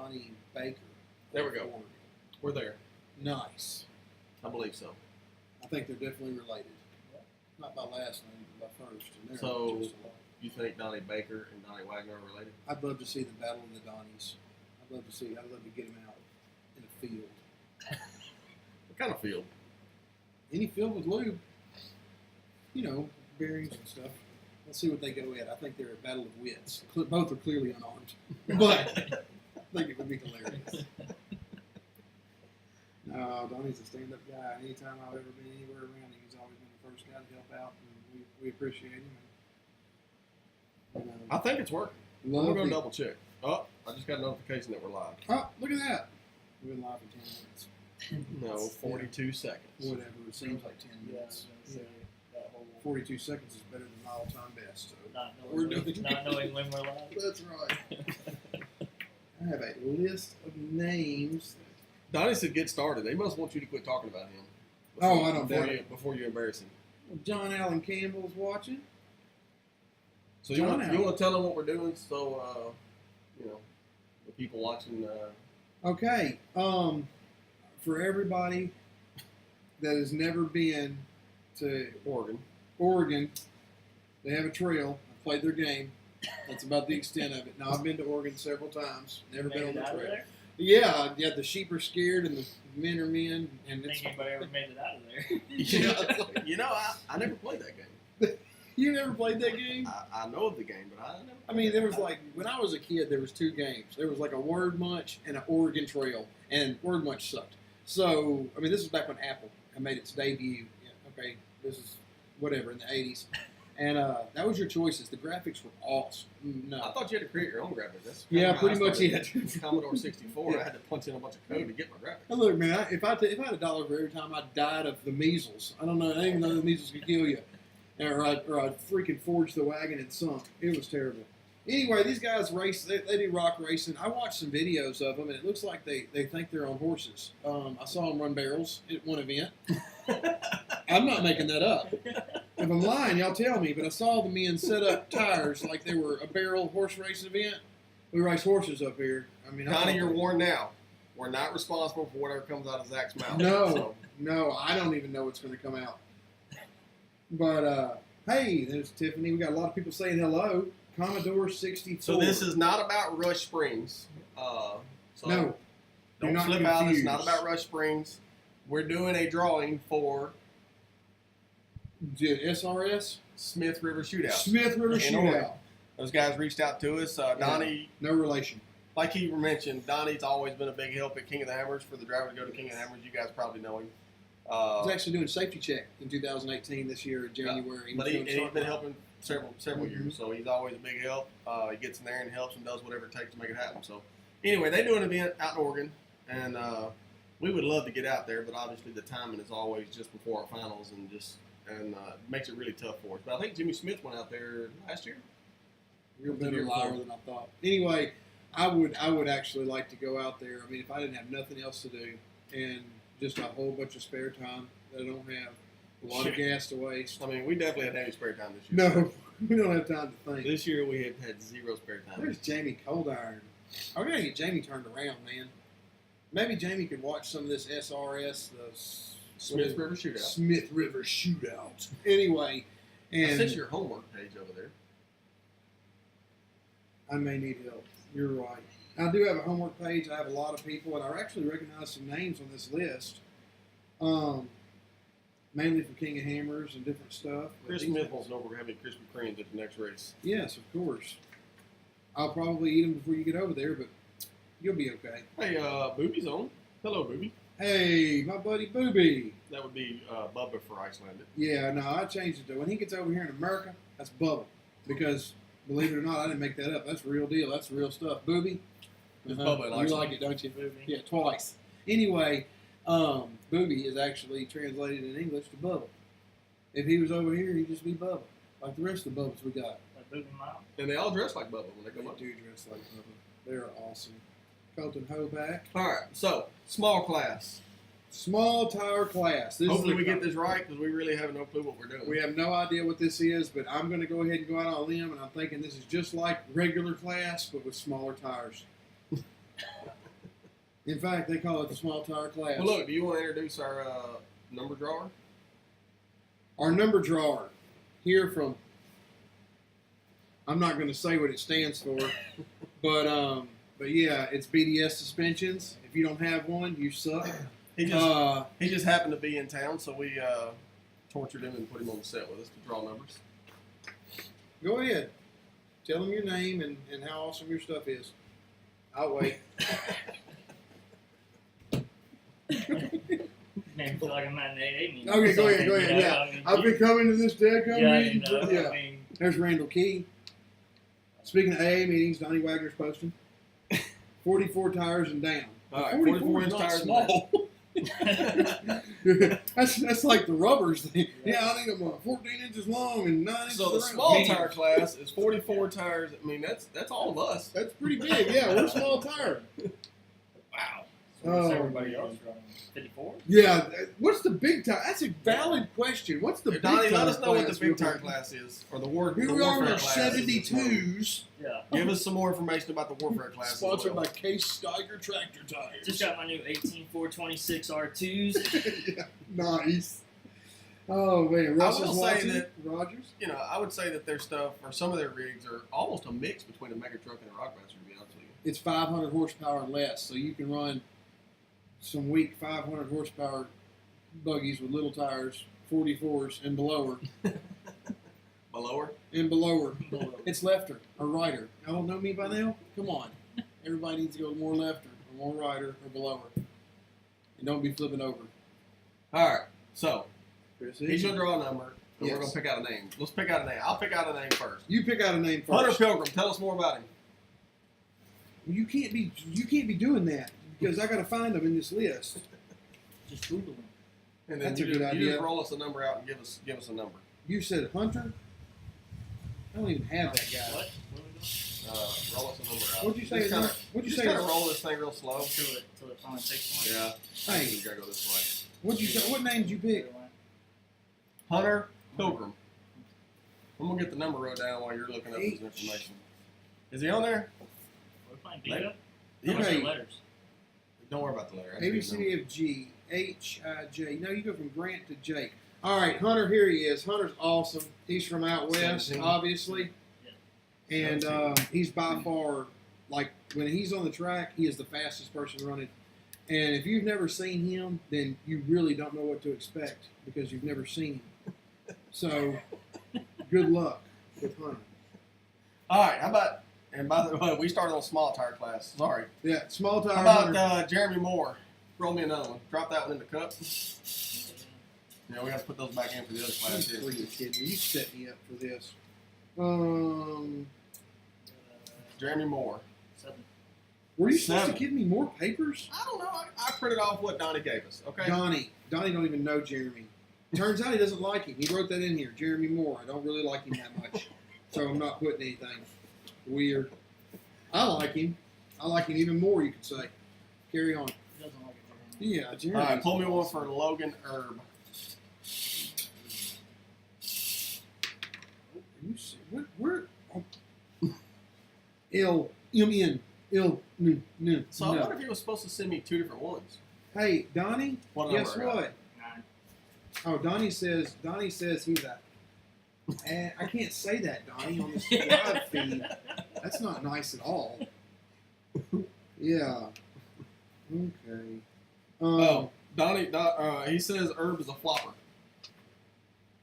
Donnie Baker. There we go. We're there. Nice. I believe so. I think they're definitely related. Not by last name, but by first. And So, just alike. you think Donnie Baker and Donnie Wagner are related? I'd love to see the battle of the Donnies. I'd love to get them out in a field. What kind of field? Any field with lube. You know, bearings and stuff. Let's see what they go at. I think they're a battle of wits. Both are clearly unarmed. But I think it would be hilarious. No, Donnie's a stand-up guy. Anytime I've ever been anywhere around him, he's always been the first guy to help out, and we appreciate him. And, I think it's working. We're going to double check. Oh, I just got a notification that we're live. Oh, look at that. We've been live for 10 minutes. No, 42 seconds. Whatever. It seems like 10 minutes. Yeah, that whole 42 seconds is better than my all-time best. So not we're knowing, doing not knowing when we're live. That's right. I have a list of names. Donnie said get started. They must want you to quit talking about him. Oh, I don't doubt it. Before you embarrass him. John Allen Campbell's watching. So you want to tell them what we're doing so, you know, the people watching. Okay. For everybody that has never been to Oregon, they have a trail. I played their game. That's about the extent of it. Now, I've been to Oregon several times. Never been on the trail. There? Yeah, the sheep are scared and the men are men. And I it's, think anybody ever made it out of there. You know, I never played that game. You never played that game? I know of the game, but I never. I mean, there was like, when I was a kid, there was two games. There was like a Word Munch and an Oregon Trail, and Word Munch sucked. So, I mean, this was back when Apple had made its debut. Yeah, okay, this is whatever, in the 80s. And that was your choices. The graphics were awesome. No. I thought you had to create your own graphics. That's Yeah, pretty much it. Commodore 64, Yeah. I had to punch in a bunch of code to get my graphics. Now look, man, if I had $1 for every time I died of the measles, I don't know, I didn't even know the measles could kill you. Or I'd freaking forged the wagon and sunk. It was terrible. Anyway, these guys race. They do rock racing. I watched some videos of them, and it looks like they think they're on horses. I saw them run barrels at one event. I'm not making that up. If I'm lying, y'all tell me. But I saw the men set up tires like they were a barrel horse racing event. We race horses up here. I mean, Connie, you're warned now. We're not responsible for whatever comes out of Zach's mouth. No, I don't even know what's going to come out. But, hey, there's Tiffany. We got a lot of people saying hello. Commodore 64. So this is not about Rush Springs. So no. Don't not flip out. It's confused. not about Rush Springs. We're doing a drawing for SRS? Smith River Shootout. Smith River In Oregon. Shootout. Those guys reached out to us. Donnie, No relation. like he mentioned, Donnie's always been a big help at King of the Hammers. For the driver to go to King of the Hammers, you guys probably know him. He's actually doing safety check in 2018 this year in January. But he's been helping several Mm-hmm. years, so he's always a big help. He gets in there and helps and does whatever it takes to make it happen. So anyway, they do an event out in Oregon, and we would love to get out there, but obviously the timing is always just before our finals, and makes it really tough for us. But I think Jimmy Smith went out there last year. You're a better liar than I thought. Anyway, I would actually like to go out there. I mean, if I didn't have nothing else to do and just a whole bunch of spare time that I don't have, a lot of gas to waste. I mean, we definitely had any spare time this year. No, we don't have time to think. This year we have had zero spare time. Where's Jamie Coldiron? I'm going to get Jamie turned around, man. Maybe Jamie could watch some of this SRS, the Smith River Shootout. Smith River Shootout. Anyway, I and sent your homework page over there. I may need help. You're right. I do have a homework page. I have a lot of people, and I actually recognize some names on this list. Mainly for King of Hammers and different stuff. Chris Smith wants to know if we're having Krispy Kremes at the next race. Yes, of course. I'll probably eat them before you get over there, but you'll be okay. Hey, Booby's on. Hello, Booby. Hey, my buddy Booby. That would be Bubba for Icelandic. Yeah, no, I changed it to when he gets over here in America, that's Bubba. Because, believe it or not, I didn't make that up. That's the real deal. That's the real stuff. Booby. It's Bubba in You Iceland. like it, don't you? Booby. Yeah, twice. Anyway, Booby is actually translated in English to Bubba. If he was over here, he'd just be Bubba, like the rest of the Bubbas we got. Like Booby Mile. And they all dress like Bubba when they They come up. do dress like Bubba. They're awesome. Colton Hoback. All right, so small class. Small tower class. This Hopefully is we get this right because we really have no clue what we're doing. We have no idea what this is, but I'm going to go ahead and go out on a limb, and I'm thinking this is just like regular class, but with smaller tires. In fact, they call it the small tire class. Well, look, do you want to introduce our number drawer? Our number drawer here from, I'm not going to say what it stands for, but yeah, it's BDS Suspensions. If you don't have one, you suck. He just happened to be in town, so we tortured him and put him on the set with us to draw numbers. Go ahead. Tell them your name and how awesome your stuff is. I'll wait. Made me feel like I'm at an AA meeting. Okay, go ahead. You know, Yeah, I mean, I've been coming to this dadgum yeah, meeting. you know, Yeah. I mean, There's Randall Key. Speaking of AA meetings, Donnie Wagner's posting. 44 tires and down. All right, 44 44 is inch not tires and small. that's like the rubbers thing. Yeah, I think I'm 14 inches long and 9 inches So the around. small Medium. tire class is 44 tires. I mean, that's all of us. That's pretty big. Yeah, we're small tire. Wow. so what's Oh, everybody man. else running? 54? Yeah, what's the big tire? That's a valid question. What's the big Donnie, tire let us know what the class big we're tire running? class is, or the war. Here the we are warfare in our class is this morning. 72s. Yeah. Give us some more information about the warfare class. Sponsored as well. by Case Steiger Tractor Tires. Just got my new 18426 R2s. Yeah, nice. Oh man, I Russell's will say watching. that- Rogers. You know, I would say that their stuff, or some of their rigs, are almost a mix between a mega truck and a rockmaster. To be honest with you. It's 500 horsepower and less, so you can run some weak 500 horsepower buggies with little tires, 44s and belower, Belower. and belower. It's lefter or righter. Y'all don't know me by now? Come on. Everybody needs to go more lefter or more righter or belower. And don't be flipping over. All right. So Chris, he's gonna draw a number, and we're Yes. gonna pick out a name. Let's pick out a name. I'll pick out a name first. you pick out a name first. Hunter Pilgrim. Tell us more about him. You can't be doing that because I got to find them in this list. Just Google them. And then That's you a good just, you idea. just roll us a number out and give us a number. You said Hunter. I don't even have that guy. What? What are we doing? Roll us a number out. What'd you say? Just kinda, What'd you just say? kind of roll this thing real slow. Till it finally takes one? Yeah. Hey. You gotta go this What'd you say? What name did you pick? way. Hunter Pilgrim. I'm gonna get the number wrote down while you're looking up this information. Is he on there? We're playing bingo? Yeah. How much are Okay. the letters? Don't worry about the letter. I A, just B, need C, the D, F, G, H, I, J. No, you go from Grant to Jake. All right, Hunter, here he is. Hunter's awesome. He's from out west, 17. obviously. And he's by far, like, when he's on the track, he is the fastest person running. And if you've never seen him, then you really don't know what to expect because you've never seen him. So, good luck with Hunter. All right. How about? And by the way, we started on small tire class. Sorry. Yeah, small tire How about Hunter. Jeremy Moore? Roll me another one. Drop that one in the cup. Yeah, we have to put those back in for the other class here. Please, kidding me. You set me up for this. Jeremy Moore. 7. Were you supposed to 7. give me more papers? I don't know. I printed off what Donnie gave us. Okay. Donnie don't even know Jeremy. Turns out he doesn't like him. He wrote that in here, Jeremy Moore. I don't really like him that much, so I'm not putting anything. Weird. I like him. I like him even more, you could say. Carry on. He doesn't like it. Jeremy. Yeah, Jeremy. All right. Pull me one for Logan Herb. You see, where? Oh. M-N. N. So I wonder if he was supposed to send me 2 different ones. Hey, Donnie, What guess number I got? what? 9. Oh, Donnie says he's a. I can't say that, Donnie, on this live feed. That's not nice at all. Yeah. Okay. Oh, Donnie. He says Herb is a flopper.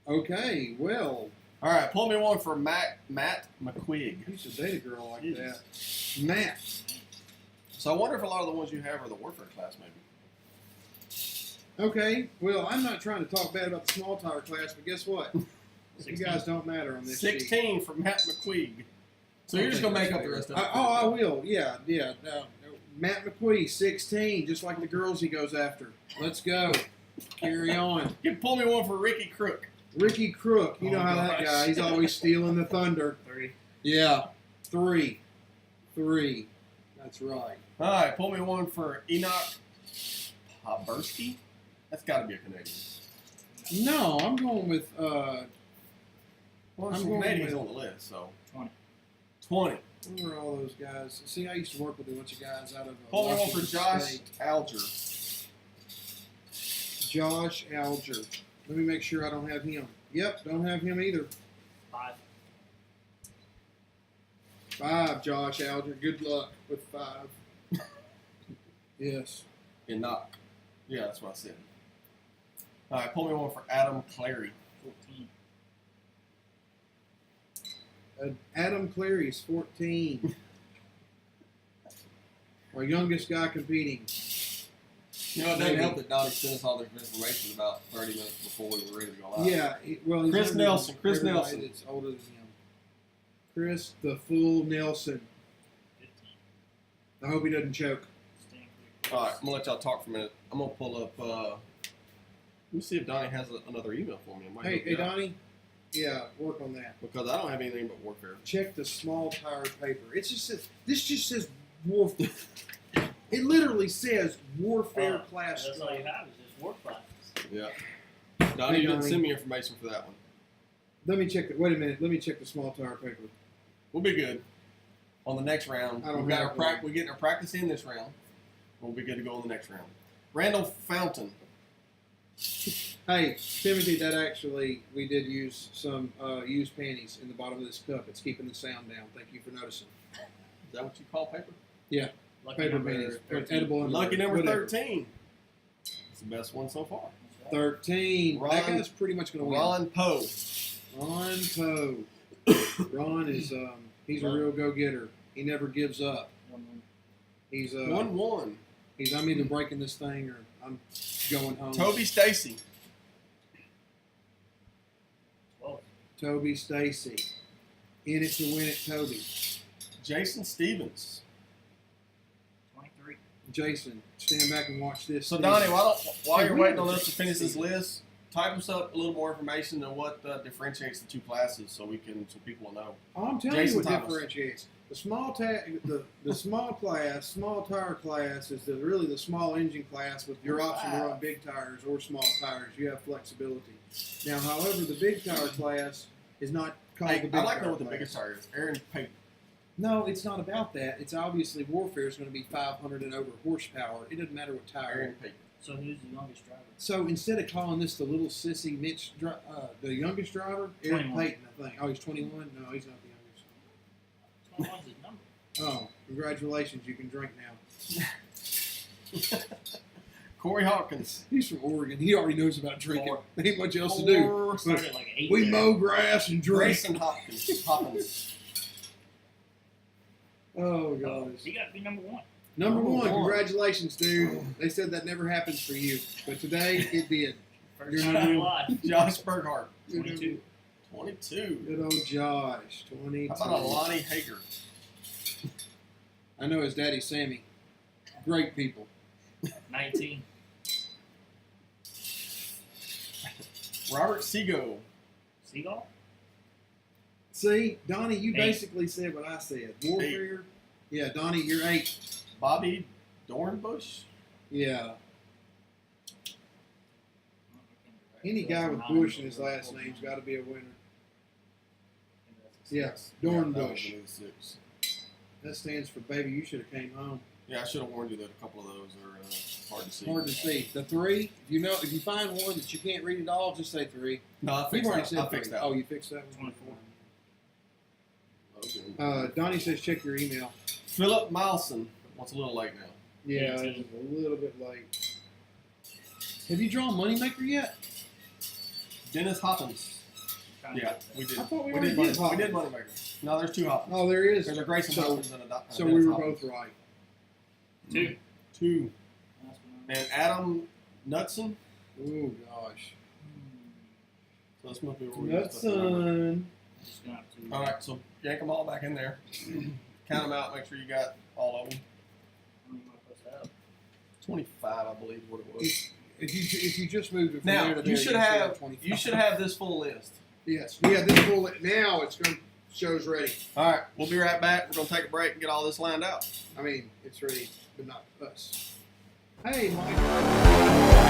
Okay. Well, All right. Pull me one for Matt McQuigg. you should date a girl like Jesus. that. Matt. So I wonder if a lot of the ones you have are the warfare class, maybe. Okay. Well, I'm not trying to talk bad about the small tire class, but guess what? You 16. guys don't matter on this sheet. 16 for Matt McQuigg. So you're just gonna make up the rest of it. I will. Yeah. Matt McQueen, 16, just like the girls he goes after. Let's go. Carry on. You pull me one for Ricky Crook. Ricky Crook, you know Oh, how that gosh. guy, he's always stealing the thunder. 3. Yeah. 3. That's right. All right, pull me one for Enoch Poberski. That's got to be a Canadian. No, I'm going with, Well, I'm some going Canadians with- on the list, so 20. 20. Where are all those guys? See, I used to work with a bunch of guys out of Pull me one for Washington Josh State. Alger. Josh Alger. Let me make sure I don't have him. Yep, don't have him either. 5. 5, Josh Alger. Good luck with 5. Yes. And knock. Yeah, that's what I said. All right, pull me one for Adam Clary. 14. Adam Cleary is 14. Our youngest guy competing. You know, it doesn't help that Donnie sent us all this information about 30 minutes before we were ready to go live. Yeah, well, he's Chris younger Nelson, than Chris everybody Nelson. that's older than him. Chris the Fool Nelson. 15. I hope he doesn't choke. Staying pretty close. All right, I'm going to let y'all talk for a minute. I'm going to pull up, let me see if Donnie has another email for me. I might Hey, help you out. Donnie. Yeah, work on that. Because I don't have anything but Warfare. Check the small tire paper. It just says this. Just says warfare. It literally says warfare class. That's all you have is just war classes. Yeah. Donnie Hey, didn't Donnie. send me information for that one. Let me check. Wait a minute. Let me check the small tire paper. We'll be good. On the next round, I don't we've got have our one. we're getting our practice in this round. We'll be good to go on the next round. Randall Fountain. Hey, Timothy, that actually we did use some used panties in the bottom of this cup. It's keeping the sound down. Thank you for noticing. Is that what you call paper? Lucky Paper number panties, 13. edible. Lucky number whatever. 13. It's the best one so far. That's right. 13. That Ron- guy's pretty much going to win. Ron Poe. Ron Poe. Ron is he's a real go-getter. He never gives up. 1-1. He's 1-1. he's I'm either breaking this thing or I'm going home. Toby Stacy. 12. Toby Stacy. In it to win it, Toby. Jason Stevens. 23. Jason, stand back and watch this. So thing. Donnie, while Hey, you're we- waiting on us to finish this list, type us up a little more information on what differentiates the two classes, so people will know. Oh, I'm telling Jason you what Thomas. differentiates. The small the small class, small tire class is really the small engine class with your option to run big tires or small tires. You have flexibility. Now, however, the big tire class is not called Hey, the big I'd like to tire know what the class. biggest tire is. Aaron Payton. No, it's not about that. It's obviously Warfare is going to be 500 and over horsepower. It doesn't matter what tire. Aaron Payton. So who's the youngest driver? So instead of calling this the little sissy Mitch, the youngest driver, Eric 21. Payton, I think. Oh, he's 21. No, he's not the youngest. 21's his number. Oh, congratulations! You can drink now. Corey Hawkins. He's from Oregon. He already knows about drinking. Four. There ain't much else to do. Four. Started at like 8. We there. mow grass and drink. Grayson Hopkins. Oh, Oh, gosh. he got to be number 1. Number Number one, one. congratulations, dude. They said that never happens for you, but today it did. First You're time number alive. Josh Berghardt. 22. 22. Good old Josh, 22. How about a Lonnie Hager? I know his daddy, Sammy. Great people. 19. Robert Seago. Seagull? See, Donnie, you 8. basically said what I said. Warfare. Yeah, Donnie, you're 8. Bobby Dornbush. Yeah. Any guy with Bush in his last name's got to be a winner. Yeah, That was Dornbush. number 6. That stands for baby. You should have came home. Yeah, I should have warned you that a couple of those are hard to see. Hard to see. The 3. If you find one that you can't read at all, just say 3. No, I You've fixed already that. said I 3. fixed that. Oh, you fixed that one. 24. Okay. Donnie says check your email. Philip Milson. What's a little late now? Yeah, 18. it's a little bit late. Have you drawn Moneymaker yet? Dennis Hoppins. Trying to Yeah, get we did. I thought we We did already did Moneymaker. No, there's 2 Hoppins. Oh, there is. There's a Grayson So- Hoppins and a So Dennis we were Hoppins. both right. 2. 2. That's one. And Adam Knutson. Oh gosh. So this must be where we messed up. Nutson. Just gonna have to. All right, so yank them all back in there. Count them out. Make sure you got all of them. How many am I supposed to have? 25, I believe, is what it was. If you just moved it from Now there to there, you should have 25. this full list. Yes. Yeah. This full. Now it's going. Show's ready. All right, we'll be right back. We're gonna take a break and get all this lined out. I mean, it's ready, but not us. Hey, Mike.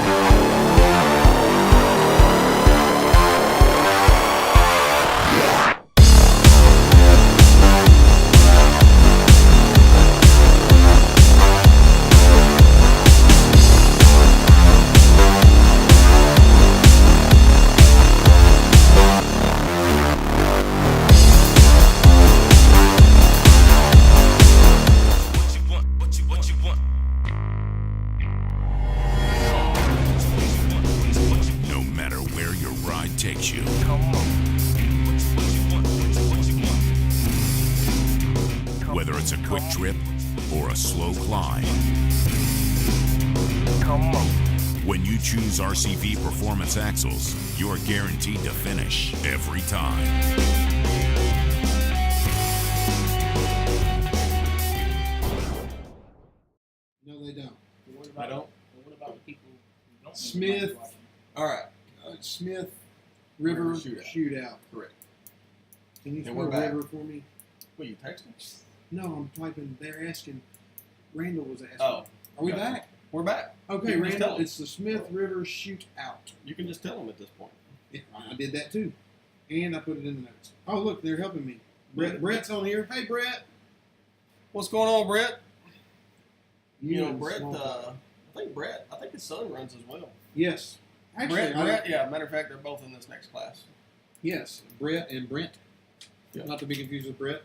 quick trip or a slow climb. Come on. When you choose RCV Performance Axles, you're guaranteed to finish every time. No, they don't. What I don't. What about the people who don't? Smith. All right. Smith River River Shootout. Correct. Can you And spell we're back. River for me? What, you texting? No, I'm typing. They're asking. Randall was asking. Oh. Are we gotcha. back? We're back. Okay, You can just tell Randall. 'em. It's the Smith River Shootout. You can just tell them at this point. Yeah, I did that too, and I put it in the notes. Oh, look, they're helping me. Brett's on here. Hey, Brett. What's going on, Brett? You know, and Brett, Small- I think his son runs as well. Yes. Actually, Brett, yeah, matter of fact, they're both in this next class. Yes, Brett and Brent. Yep. Not to be confused with Brett.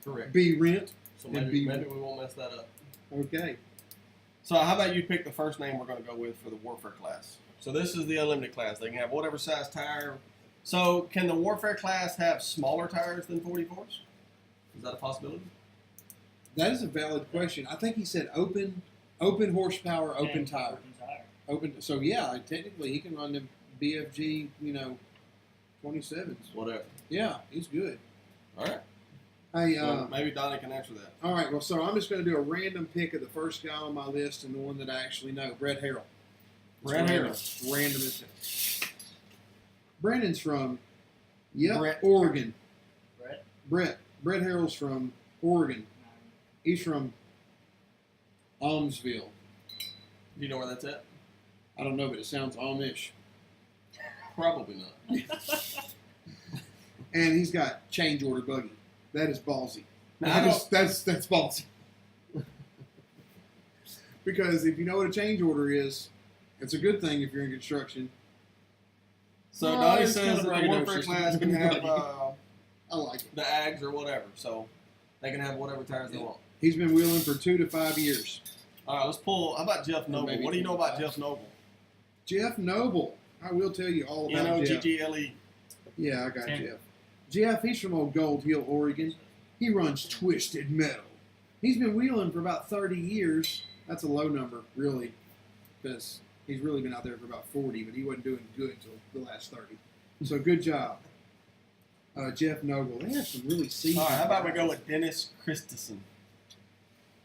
Correct. B. Rent. So and maybe B- we won't mess that up. Okay. So how about you pick the first name we're going to go with for the Warfare class? So this is the Unlimited class. They can have whatever size tire. So can the Warfare class have smaller tires than 44s? Is that a possibility? That is a valid question. I think he said open horsepower, open And tire. Open tire. Open. So yeah, technically he can run them BFG, 27s. Whatever. Yeah, he's good. All right. Hey, So maybe Donnie can answer that. all right. Well, so I'm just going to do a random pick of the first guy on my list and the one that I actually know, Brett Harrell. Brett Random. Harrell. Random as hell. Brandon's from, Brett. Oregon. Brett. Brett Harrell's from Oregon. He's from Almsville. Do you know where that's at? I don't know, but it sounds Amish. Probably not. And he's got change order buggy. That is ballsy. Now, I don't- That's ballsy. Because if you know what a change order is, it's a good thing if you're in construction. So Well, Donnie it's says kind that of the radar Warfare system. class can have I like it. the Ags or whatever. So they can have whatever tires they Yeah. want. He's been wheeling for 2 to 5 years. All right, let's pull. How about Jeff Noble? maybe What do you know about 25. Jeff Noble? Jeff Noble. I will tell you all about Jeff. N-O-G-G-L-E. Yeah, I got Ten. Jeff. Jeff, he's from old Gold Hill, Oregon. He runs Twisted Metal. He's been wheeling for about 30 years. That's a low number, really, because he's really been out there for about 40, but he wasn't doing good until the last 30. So good job. Jeff Noble. They have some really seasoned All right, how about we guys. go with Dennis Christensen?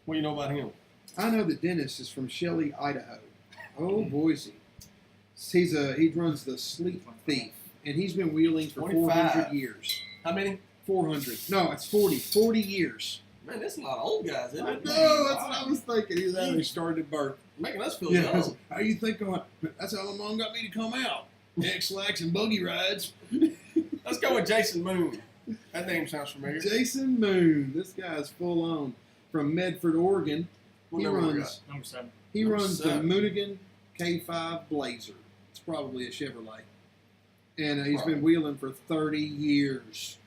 What do you know about him? I know that Dennis is from Shelley, Idaho. Oh, Boise. He runs the Sleep Thief, and he's been wheeling for 25. 400 years. How many? 400. No, it's 40. 40 years. Man, that's a lot of old guys, isn't I it? know, that's what I was thinking. He's how he started at birth. Making us feel Yeah, young. how you think that's how my mom got me to come out. X-lax and buggy rides. Let's go with Jason Moon. That name sounds familiar. Jason Moon. This guy's full on from Medford, Oregon. What He number we runs. Number 7. He Number runs the 7. Moonigan K5 Blazer. It's probably a Chevrolet, and he's Probably. been wheeling for 30 years,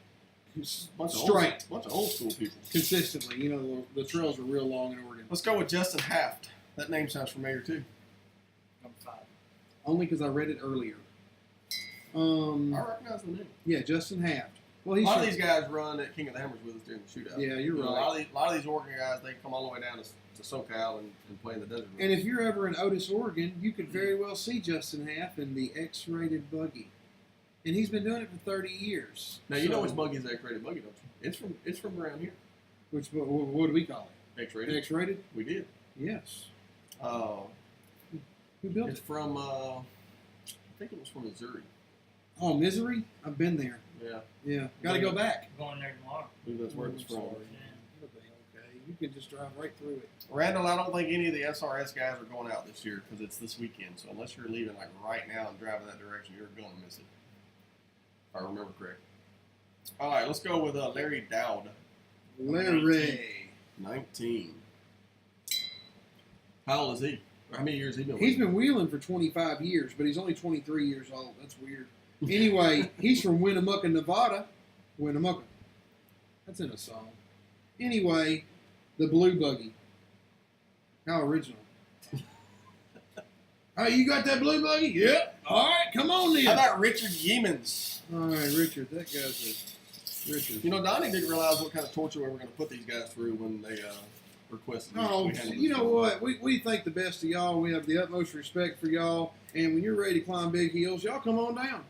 Bunch of straight, bunch of old school people. consistently. The trails are real long in Oregon. Let's go with Justin Haft. That name sounds familiar too. Number 5. Only because I read it earlier. I recognize the name. Yeah, Justin Haft. Well, A he's lot of from- these guys run at King of the Hammers with us during the shootout. Yeah, you're You know, right. A lot of these Oregon guys, they come all the way down to SoCal and play in the desert. And if you're ever in Otis, Oregon, you could very well see Justin Haft in the X-rated buggy, and he's been doing it for 30 years. Now you know So- which buggy is X-rated buggy, don't you? It's from around here. What do we call it? X-rated. X-rated? We did. Yes. Who Who built It's it? from I think it was from Missouri. Oh, Misery. I've been there. Yeah, Yeah, got to go back. Going there tomorrow. I believe that's where it was from. Yeah. It'll be okay. You can just drive right through it. Randall, I don't think any of the SRS guys are going out this year because it's this weekend. So unless you're leaving like right now and driving that direction, you're going to miss it. If I remember correct. All right, let's go with Larry Dowd, Larry. 19. How old is he? Or how many years has he been? He's with? been wheeling for 25 years, but he's only 23 years old. That's weird. Anyway, he's from Winnemucca, Nevada. Winnemucca. That's in a song. Anyway, the Blue Buggy. How original. Hey, you got that Blue Buggy? Yep. All right, come on then. How about Richard Yeamans? All right, Richard, that guy's Richard. You know, Donnie didn't realize what kind of torture we were going to put these guys through when they requested. Oh, we handled you it. know what? We think the best of y'all. We have the utmost respect for y'all. And when you're ready to climb big hills, y'all come on down.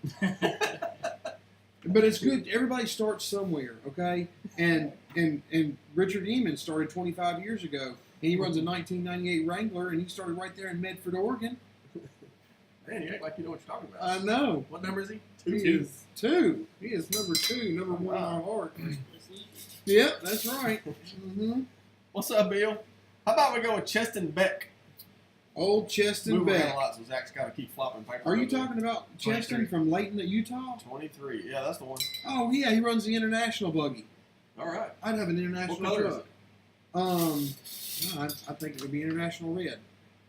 But it's good. Everybody starts somewhere, okay? And Richard Eamon started 25 years ago. And he runs a 1998 Wrangler, and he started right there in Medford, Oregon. Man, you act like you know what you're talking about. I know. What number is he? He is 2. He is number 2, number 1 in our heart. Yep, that's right. Mm-hmm. What's up, Bill? How about we go with Cheston Beck? Old Cheston Move around Beck. a lot, so Zach's got to keep flopping paper. Are you over there. talking about Cheston 23. from Layton, Utah? 23. Yeah, that's the one. Oh, yeah, he runs the international buggy. All right. I'd have an international What color is truck. it? I think it would be international red.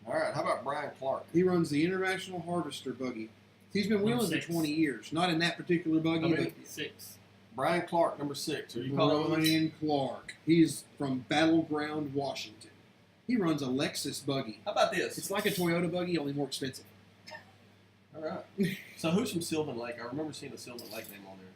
All right. How about Brian Clark? He runs the international harvester buggy. He's been wheeling for 6. 20 years. Not in that particular buggy, How many? but 6. Brian Clark, number 6. Are you calling him? Brian Clark. He's from Battleground, Washington. He runs a Lexus buggy. How about this? It's like a Toyota buggy, only more expensive. All right. So who's from Sylvan Lake? I remember seeing the Sylvan Lake name on there.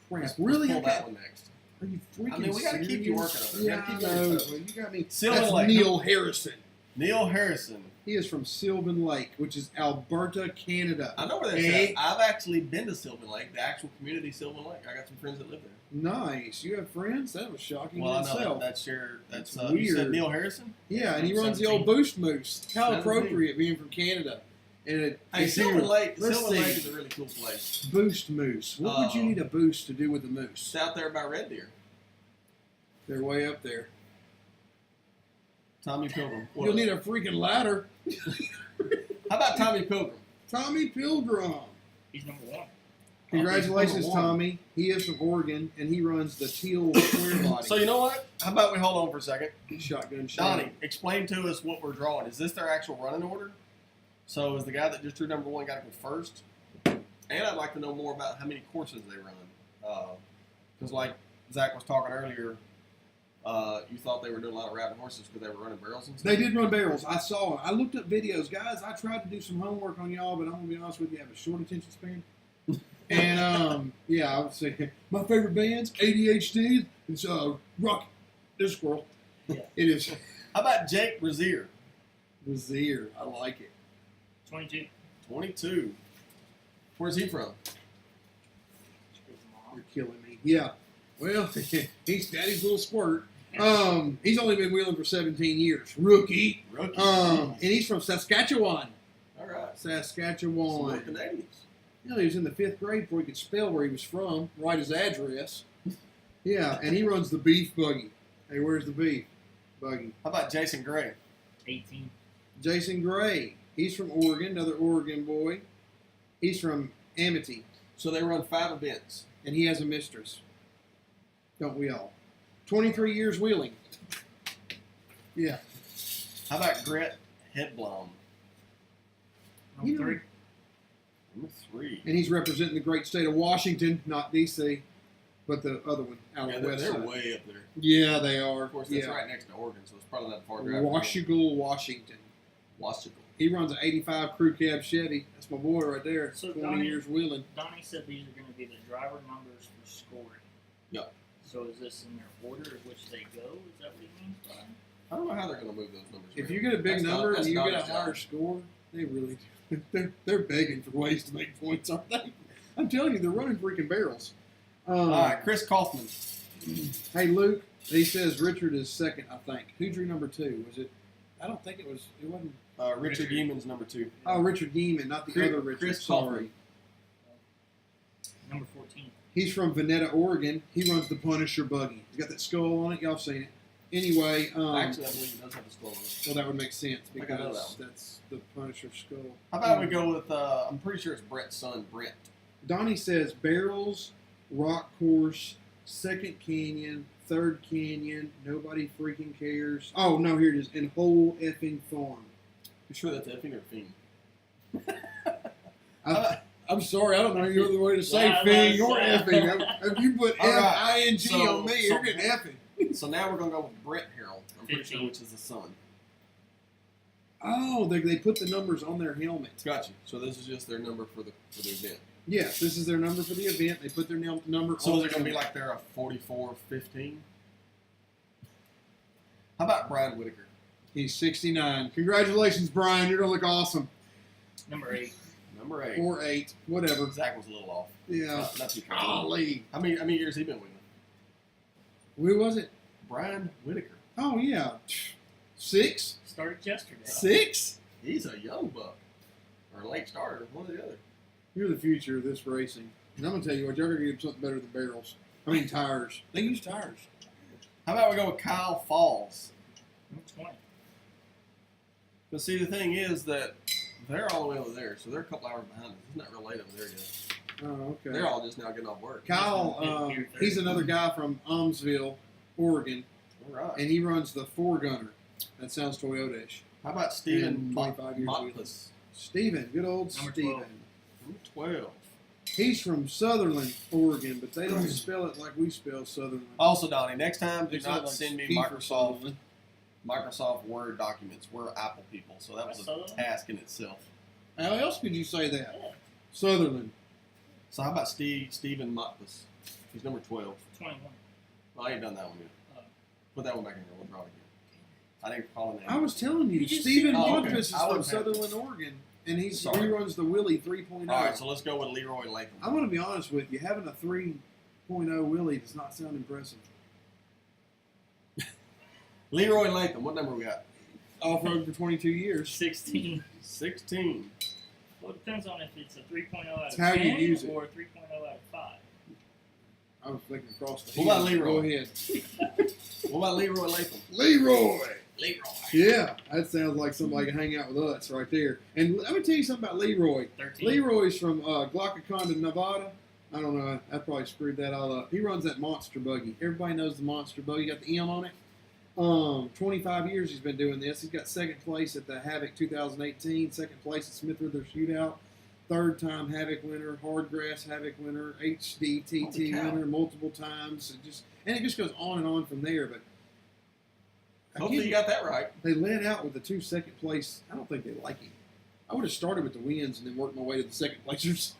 Crap, Let's really? pull Okay. that one next. Are you freaking I mean, we gotta keep you serious? working on it. We Yeah, gotta I keep you on know. your toes. Well, you got me. Sylvan That's Lake. Neil Harrison. Neil Harrison. He is from Sylvan Lake, which is Alberta, Canada. I know where that's Eh? at. I've actually been to Sylvan Lake, the actual community Sylvan Lake. I got some friends that live there. Nice. You have friends? That was shocking Well, in I know itself. that's your. That's That's you said weird. Neil Harrison. Yeah, and he runs the 17. old Boost Moose. How 17. appropriate being from Canada. And Hey, it's Sylvan here. Lake. Let's Sylvan see. Lake is a really cool place. Boost Moose. What would you need a boost to do with a moose? It's out there by Red Deer. They're way up there. Tommy Pilgrim. What You'll else? need a freaking ladder. How about Tommy Pilgrim? Tommy Pilgrim. He's number 1. Congratulations, Number 1. Tommy. He is from Oregon, and he runs the teal square body. So you know what? How about we hold on for a second? Shotgun shot. Donnie, explain to us what we're drawing. Is this their actual running order? So is the guy that just drew number 1 got to go first? And I'd like to know more about how many courses they run. Because like Zach was talking earlier, you thought they were doing a lot of riding horses because they were running barrels and stuff? They did run barrels. I saw it. I looked up videos. Guys, I tried to do some homework on y'all, but I'm going to be honest with you, I have a short attention span. And, yeah, I would say my favorite band's ADHD. It's Rock. There's a squirrel. Yeah. It is How about Jake Brazier? Brazier. I like it. 22. 22. Where's he from? You're killing me. Yeah. Well, he's daddy's little squirt. He's only been wheeling for 17 years. Rookie. Rookie. And he's from Saskatchewan. All right. Some Saskatchewan. more Canadians. You know, he was in the 5th grade before he could spell where he was from, write his address. Yeah, and he runs the beef buggy. Hey, where's the beef buggy? How about Jason Gray? 18. Jason Gray. He's from Oregon, another Oregon boy. He's from Amity, So they run 5 events. and he has a mistress. Don't we all? 23 years wheeling. Yeah. How about Gret Hedblom? You Number know- 3. Number 3. And he's representing the great state of Washington, not D.C., but the other one out Yeah, on the they're, west they're side. way up there. Yeah, they are. Of course, that's yeah. right next to Oregon, so it's probably not far drive. Washougal, Washington. Washington. He runs an 85 crew cab Chevy. That's my boy right there. So 20 Donnie- years wheeling. Donnie said these are going to be the driver numbers for scoring. Yeah. So is this in their order of which they go? Is that what he means by it? I don't know how they're going to move those numbers. If around. you get a big That's number that's and you get a Donnie's higher job. score, they really do. They're begging for ways to make points, aren't they? I'm telling you, they're running freaking barrels. All right, Chris Kaufman. Hey, Luke, he says Richard is second, I think. Who drew number 2? Was it? I don't think it was. It wasn't. Richard Yeaman's number 2. Oh, Richard Geeman, not the Chris- other Richard. Chris Sorry. Kaufman. Number 14. He's from Veneta, Oregon. He runs the Punisher buggy. He's got that skull on it. Y'all seen it. Anyway, Actually, I believe he does have a skull on it. well, that would make sense I think I know because that that's the Punisher skull. How about we go with, I'm pretty sure it's Brett's son, Brent. Donnie says barrels, rock course, second canyon, third canyon, nobody freaking cares. Oh, no, here it is. And whole effing farm. You sure that's effing or fiend? I'm sorry, I don't know any other way to say Yeah, fing or that's- effing. If you put All right. F-I-N-G So- on me, so- you're getting effing. So now we're going to go with Brent Harold, I'm pretty sure, 15. which is the son. Oh, they put the numbers on their helmets. Gotcha. So this is just their number for the event. Yes, this is their number for the event. They put their number So on is it going to the be like they're a 44-15? How about Brian Whitaker? He's 69. Congratulations, Brian. You're going to look awesome. Number 8. Number 8. Or 8, whatever. Zach was a little off. Yeah. Not too far. Golly. How many years he been with him? Who was it? Brian Whitaker. Oh, yeah. 6? Started yesterday. 6? He's a young buck. Or a late starter, one or the other. You're the future of this racing. And I'm going to tell you what, you're going to get something better than barrels. I mean, tires. They use tires. How about we go with Kyle Falls? Number 20. But see, the thing is that they're all the way over there, so they're a couple hours behind us. It's not real late over there yet. Oh, okay. They're all just now getting off work. Kyle, he's another guy from Almsville, Oregon, All right. and he runs the 4Gunner. That sounds Toyota-ish. How about Stephen And 25 years Motless? Steven, good old Number Steven. 12. Number 12. He's from Sutherland, Oregon, but they don't spell it like we spell Sutherland. Also, Donnie, next time do They spell it not like send me Kiefer Sutherland. Microsoft Word documents. We're Apple people, so that was a Sutherland? task in itself. How else could you say that? Yeah. Sutherland. So how about Stephen Motless? He's number 12. 21. Well, I ain't done that one yet. Oh. Put that one back in here. We'll draw it again. I didn't call him. I was telling you, You just Stephen said- Oh, okay. Montes is I from was happy. Sutherland, Oregon, and he Sorry. runs the Willie 3.0. All right, so let's go with Leroy Latham. I'm going to be honest with you. Having a 3.0 Willie does not sound impressive. Leroy Latham, what number we got? Off-road for 22 years. 16. 16. Well, it depends on if it's a 3.0 out of It's how 10 you use it. or a 3.0 out of 5. I was thinking across the What about head. Leroy? Go ahead. What about Leroy Latham? Leroy! Leroy. Yeah, that sounds like somebody can hang out with us right there. And let me tell you something about Leroy. 13. Leroy's from Glauconic, Nevada. I don't know. I probably screwed that all up. He runs that monster buggy. Everybody knows the monster buggy. Got the M on it. 25 years he's been doing this. He's got second place at the Havoc 2018, second place at Smith River Shootout, third time Havoc winner, hard grass Havoc winner, HD Holy TT cow. winner multiple times. It just goes on and on from there. But Hopefully you got that right. they led out with the 2 second place. I don't think they like him. I would have started with the wins and then worked my way to the second placers.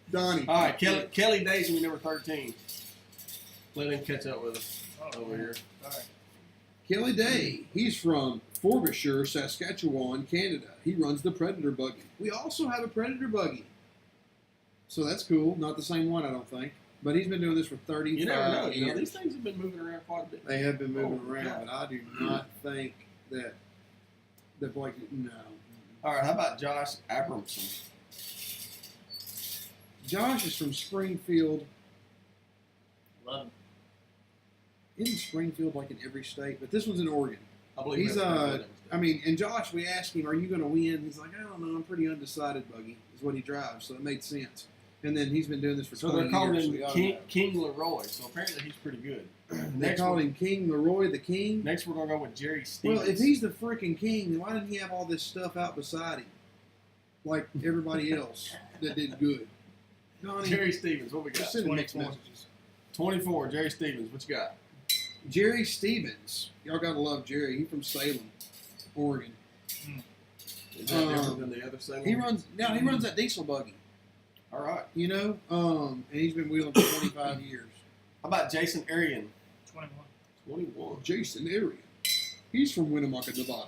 Donnie. All right, Kelly Days will be number 13. Let him catch up with us over here. All right. Kelly Day. He's from Frobisher, Saskatchewan, Canada. He runs the Predator buggy. We also have a Predator buggy. So that's cool. Not the same one, I don't think. But he's been doing this for 35 You never know. years. You know, these things have been moving around quite a bit. They have been moving Oh, around, God. but I do not think that Blake. No. All right, how about Josh Abramson? Josh is from Springfield. 11. Isn't Springfield like in every state? But this one's in Oregon. I believe He's that's I mean, and Josh, we asked him, "Are you going to win?" He's like, "I don't know. I'm pretty undecided." Buggy is what he drives, so it made sense. And then he's been doing this for so 20 they're calling years. him so we ought to King, know. King Leroy. So apparently he's pretty good. They called him King Leroy the King. Next, we're gonna go with Jerry Stevens. Well, if he's the freaking king, then why didn't he have all this stuff out beside him, like everybody else that did good? Donnie, Jerry Stevens, what we just got? send him mixed 24. messages. 24. Jerry Stevens, what you got? Jerry Stevens, y'all gotta love Jerry. He's from Salem, Oregon. Is that different than the other Salem? He runs that diesel buggy, All right. you know, and he's been wheeling for 25 years. How about Jason Arian? 21. 21. Jason Arian, he's from Winnemucca, Nevada.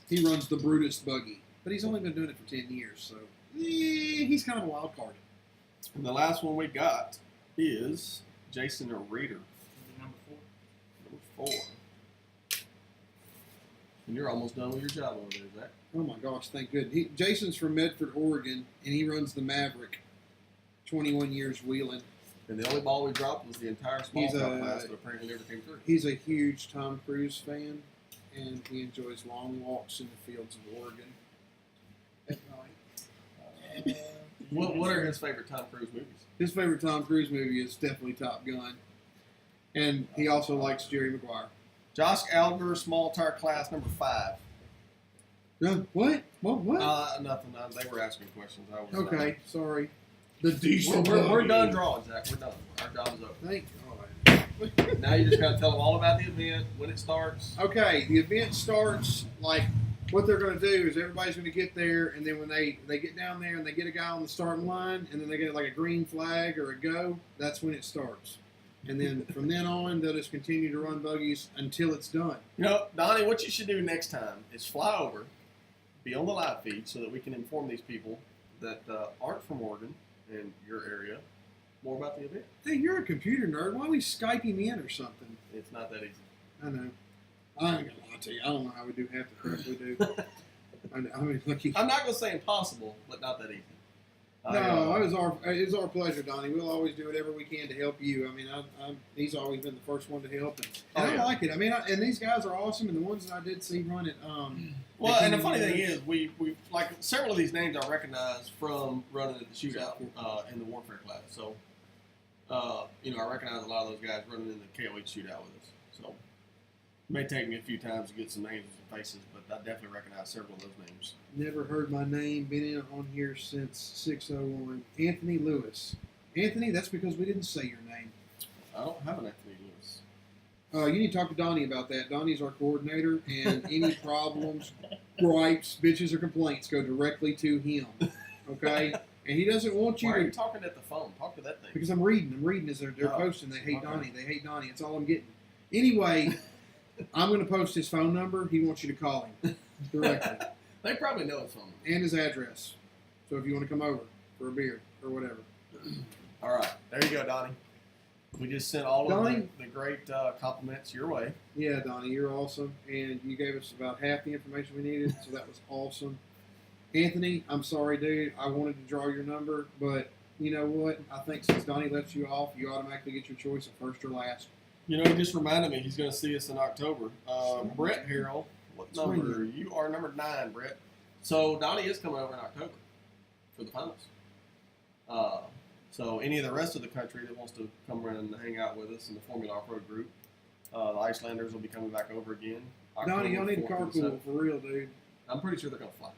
He runs the Brutus buggy, but he's only been doing it for 10 years, so he's kind of a wild card. And the last one we got is Jason Reeder, Number 4. number 4. And you're almost done with your job over there, Zach. Oh my gosh, thank goodness. Jason's from Medford, Oregon, and he runs the Maverick. 21 years wheeling. And the only ball we dropped was the entire small He's truck a- class, but apparently never came through. He's a huge Tom Cruise fan, and he enjoys long walks in the fields of Oregon at night. What are his favorite Tom Cruise movies? His favorite Tom Cruise movie is definitely Top Gun, and he also likes Jerry Maguire. Josh Alger, small tire class, number 5. What? What? Nothing. They were asking questions. I was Okay, sorry. The Not. diesel. We're buggy. done drawing, Zach. We're done. Our job is over. Thank God. Now you just got to tell them all about the event, when it starts. Okay, the event starts like what they're going to do is everybody's going to get there, and then when they get down there and they get a guy on the starting line, and then they get like a green flag or a go, that's when it starts. And then from then on, they'll just continue to run buggies until it's done. You know, Donnie, what you should do next time is fly over, be on the live feed so that we can inform these people that aren't from Oregon and your area more about the event. Hey, you're a computer nerd. Why don't we Skype him in or something? It's not that easy. I know. I ain't gonna lie to you. I don't know how we do half the crap we do. I mean, look. I'm not going to say impossible, but not that easy. No, it's our pleasure, Donnie. We'll always do whatever we can to help you. I mean, he's always been the first one to help, and I like it. I mean, and these guys are awesome, and the ones that I did see run it. Well, and the funny thing is, we like several of these names I recognize from running at the shootout in the warfare class. So, you know, I recognize a lot of those guys running in the KOH shootout with us. So, it may take me a few times to get some names and faces, but I definitely recognize several of those names. Never heard my name. Been on here since 601. Anthony Lewis. Anthony, that's because we didn't say your name. I don't have an Anthony Lewis. You need to talk to Donnie about that. Donnie's our coordinator, and any problems, gripes, bitches, or complaints go directly to him. Okay? And he doesn't want you Why are you to. talking at the phone? Talk to that thing. Because I'm reading. I'm reading as they're posting. They hate Okay. Donnie. They hate Donnie. That's all I'm getting. Anyway, I'm going to post his phone number. He wants you to call him directly. They probably know his phone number. And his address. So if you want to come over for a beer or whatever. All right. There you go, Donnie. We just sent all of Donnie? the great compliments your way. Yeah, Donnie, you're awesome. And you gave us about half the information we needed, so that was awesome. Anthony, I'm sorry, dude. I wanted to draw your number, but you know what? I think since Donnie left you off, you automatically get your choice of first or last. You know, he just reminded me he's going to see us in October. Brett Harrell, what number? You are number 9, Brett. So Donnie is coming over in October for the finals. So any of the rest of the country that wants to come around and hang out with us in the Formula Off-Road group, the Icelanders will be coming back over again. Donnie, y'all need a 4th and carpool for real, dude. I'm pretty sure they're going to fly.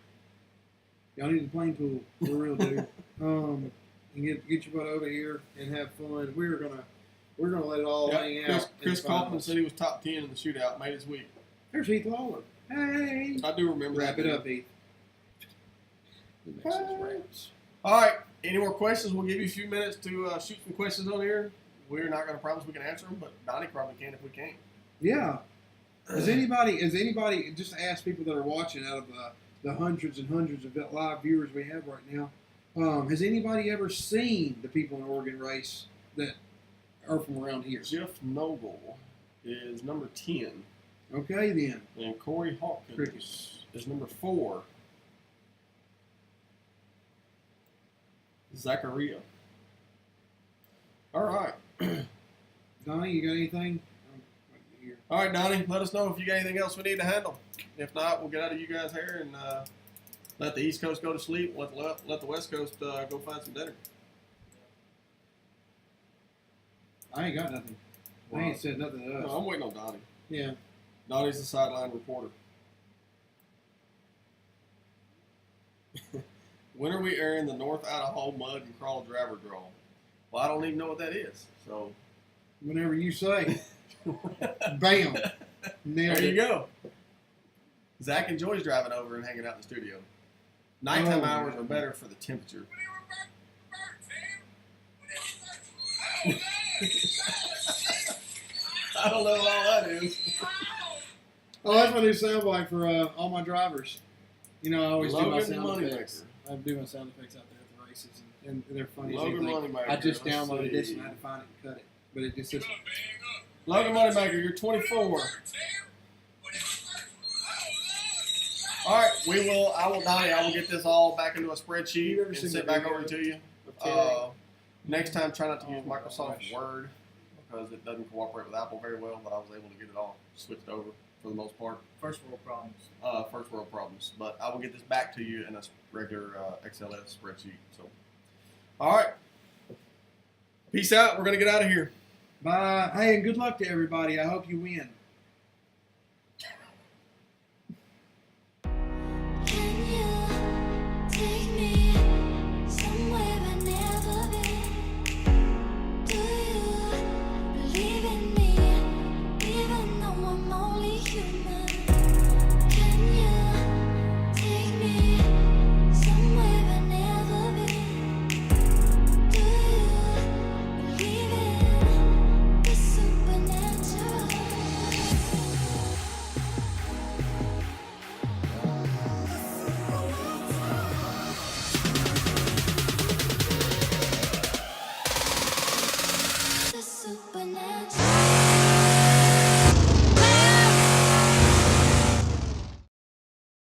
Y'all need a plane pool for real, dude. And get your butt over here and have fun. We're gonna let it all hang out. Chris Kaufman said he was top 10 in the shootout, made his week. There's Heath Lawler. Hey. I do remember Wrap that. it up, Heath. He makes those raps. All right. Any more questions? We'll give you a few minutes to shoot some questions on here. We're not going to promise we can answer them, but Donnie probably can if we can. Yeah. Has anybody just to ask people that are watching out of the hundreds and hundreds of live viewers we have right now, has anybody ever seen the people in Oregon race that are from around here? Jeff Noble is number 10. Okay, then. And Corey Hawkins Crickets. is number 4. Zachariah. All right. Donnie, you got anything? Here. All right, Donnie, let us know if you got anything else we need to handle. If not, we'll get out of you guys' hair and let the East Coast go to sleep. Let the West Coast go find some dinner. I ain't got nothing. I ain't said nothing to us. No, I'm waiting on Donnie. Yeah. Donnie's the sideline reporter. When are we airing the North Idaho Mud and Crawl Driver Draw? Well, I don't even know what that is. So, Whenever you say. Bam. Nailed there you it. go. Zach enjoys driving over and hanging out in the studio. Nighttime Oh, hours man. are better for the temperature. I don't know what all that is. Oh, that's my new soundbite for all my drivers. You know, I always do my Logan sound Moneymaker. effects. I do my sound effects out there at the races, and they're funny as Logan anything. Moneymaker. I just Let's downloaded see. this and I had to find it and cut it. But it just says, Logan Moneymaker, you're 24. All right, Donnie, I will get this all back into a spreadsheet and send it back over to you. Next time, try not to use Microsoft Word because it doesn't cooperate with Apple very well, but I was able to get it all switched over for the most part. First world problems. First world problems. But I will get this back to you in a regular XLS spreadsheet. So, all right. Peace out. We're going to get out of here. bye. Hey, and good luck to everybody. I hope you win.